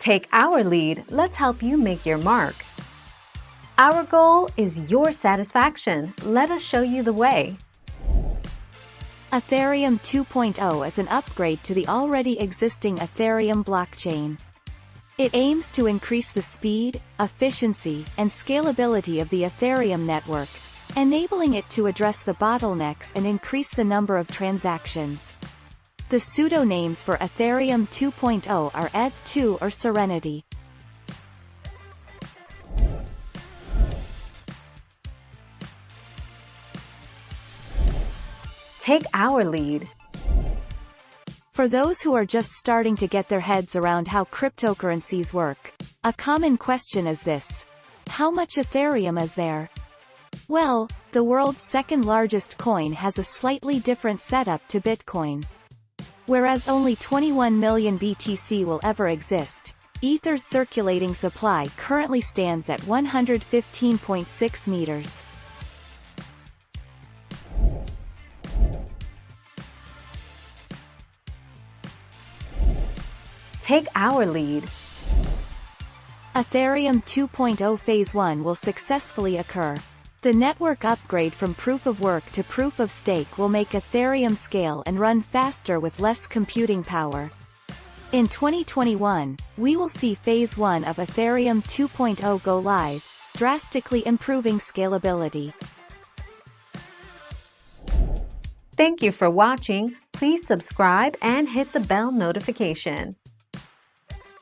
Take our lead, let's help you make your mark. Our goal is your satisfaction. Let us show you the way. Ethereum 2.0 is an upgrade to the already existing Ethereum blockchain. It aims to increase the speed, efficiency, and scalability of the Ethereum network, enabling it to address the bottlenecks and increase the number of transactions. The pseudonames for Ethereum 2.0 are ETH2 or Serenity. Take our lead. For those who are just starting to get their heads around how cryptocurrencies work, a common question is this: how much Ethereum is there? Well, the world's second largest coin has a slightly different setup to Bitcoin. Whereas only 21 million BTC will ever exist, Ether's circulating supply currently stands at 115.6 meters. Take our lead. Ethereum 2.0 Phase 1 will successfully occur. The network upgrade from Proof of Work to Proof of Stake will make Ethereum scale and run faster with less computing power. In 2021, we will see Phase 1 of Ethereum 2.0 go live, drastically improving scalability. Thank you for watching. Please subscribe and hit the bell notification.